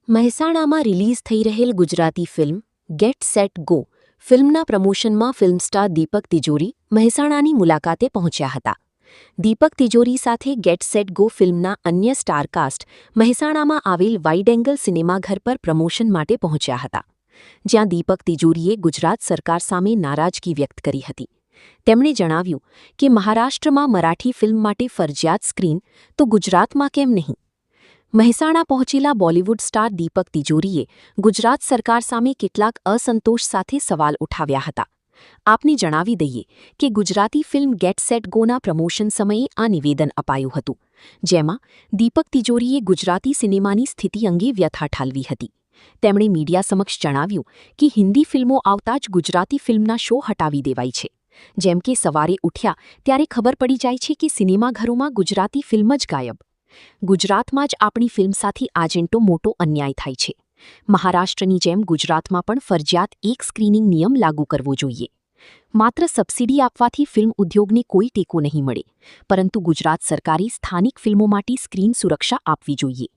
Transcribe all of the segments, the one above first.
મહેસાણામાં રિલીઝ થઈ રહેલ Gujarati film get set go ફિલ્મના પ્રમોશનમાં ફિલ્મ સ્ટાર દીપક તિજોરી મહેસાણાની મુલાકાતે પહોંચ્યા હતા. દીપક તિજોરી સાથે ગેટ સેટ ગો ફિલ્મના અન્ય સ્ટારકાસ્ટ મહેસાણામાં આવેલ વાઇડ એંગલ સિનેમાઘર પર પ્રમોશન માટે પહોંચ્યા હતા, જ્યાં દીપક તિજોરીએ ગુજરાત સરકાર સામે નારાજગી વ્યક્ત કરી હતી. તેમણે જણાવ્યું કે મહારાષ્ટ્રમાં મરાઠી ફિલ્મ માટે ફરજિયાત સ્ક્રીન તો ગુજરાતમાં કેમ નહીં. મહેસાણા પહોંચેલા બોલિવૂડ સ્ટાર દીપક તિજોરીએ ગુજરાત સરકાર સામે કેટલાક અસંતોષ સાથે સવાલ ઉઠાવ્યા હતા. આપને જણાવી દઈએ કે Gujarati film get set ગોના promotion સમયે આ નિવેદન અપાયું હતું, જેમાં દીપક તિજોરીએ ગુજરાતી સિનેમાની સ્થિતિ અંગે વ્યથા ઠાલવી હતી. તેમણે મીડિયા સમક્ષ જણાવ્યું કે હિન્દી ફિલ્મો આવતા જ ગુજરાતી ફિલ્મના શો હટાવી દેવાય છે. જેમ કે સવારે ઉઠ્યા ત્યારે ખબર પડી જાય છે કે સિનેમાઘરોમાં ગુજરાતી ફિલ્મ જ ગાયબ. ગુજરાતમાં જ આપણી ફિલ્મ સાથે આજેન્ટો મોટો અન્યાય થાય છે. મહારાષ્ટ્રની જેમ ગુજરાતમાં પણ ફરજિયાત એક સ્ક્રીનિંગ નિયમ લાગુ કરવો જોઈએ. માત્ર સબસિડી આપવાથી ફિલ્મ ઉદ્યોગને કોઈ ટેકો નહીં મળે, પરંતુ ગુજરાત સરકારે સ્થાનિક ફિલ્મો માટે સ્ક્રીન સુરક્ષા આપવી જોઈએ.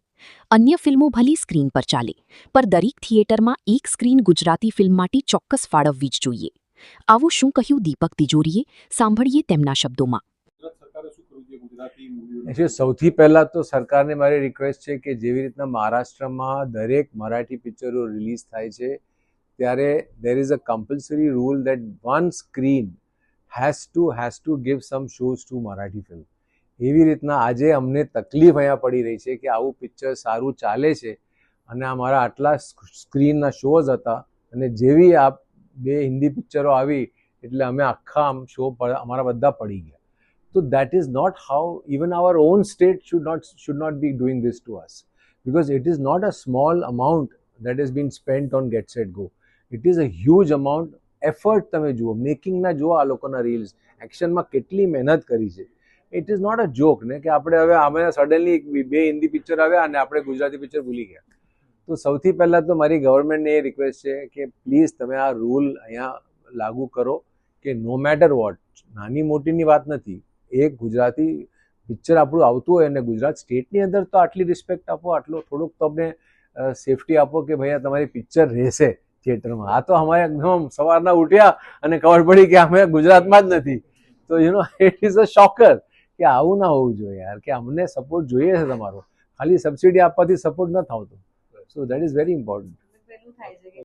અન્ય ફિલ્મો ભલી સ્ક્રીન પર ચાલે, પર દરેક થિયેટરમાં એક સ્ક્રીન ગુજરાતી ફિલ્મ માટે ચોક્કસ ફાળવવી જ જોઈએ. આવું શું કહ્યું દીપક તિજોરીએ, સાંભળીએ તેમના શબ્દોમાં. સૌથી પહેલા તો સરકારને મારી રિક્વેસ્ટ છે કે જેવી રીતના મહારાષ્ટ્રમાં દરેક મરાઠી પિક્ચરો રિલીઝ થાય છે, ત્યારે there is a compulsory rule that one screen has to give some shows to Marathi film. એવી રીતના આજે અમને તકલીફ અહીંયા પડી રહી છે કે આવું પિક્ચર સારું ચાલે છે અને અમારા આટલા સ્ક્રીનના શોઝ હતા, અને જેવી આ બે હિન્દી પિક્ચરો આવી એટલે અમે આખા શો અમારા બધા પડી ગયા. So that is not how even our own state should not be doing this to us, because it is not a small amount that has been spent on Get Set Go. It is a huge amount. Effort તમે જુઓ, making ના જુઓ, આ લોકોના reels એક્શનમાં કેટલી મહેનત કરી છે. It is not a joke ને કે આપણે હવે અમે સડનલી બે હિન્દી પિક્ચર આવ્યા અને આપણે ગુજરાતી પિક્ચર ભૂલી ગયા. તો સૌથી પહેલાં તો મારી ગવર્મેન્ટને એ રિક્વેસ્ટ છે કે પ્લીઝ તમે આ રૂલ અહીંયા લાગુ કરો કે નો મેટર વોટ, નાની મોટીની વાત નથી, એક ગુજરાતી પિક્ચર આપણું આવતું હોય અને ગુજરાત સ્ટેટની અંદર તો આટલી રિસ્પેક્ટ આપો, આટલો થોડુંક તમને સેફટી આપો કે ભાઈ આ તમારી પિક્ચર રહેશે થિયેટરમાં. આ તો અમારે એકદમ સવારના ઉઠ્યા અને ખબર પડી કે અમે ગુજરાતમાં જ નથી. તો ઇટ ઇઝ અ શોકર કે આવું ના હોવું જોઈએ યાર, કે અમને સપોર્ટ જોઈએ છે તમારો, ખાલી સબસિડી આપવાથી સપોર્ટ ન થતો. So that is very important.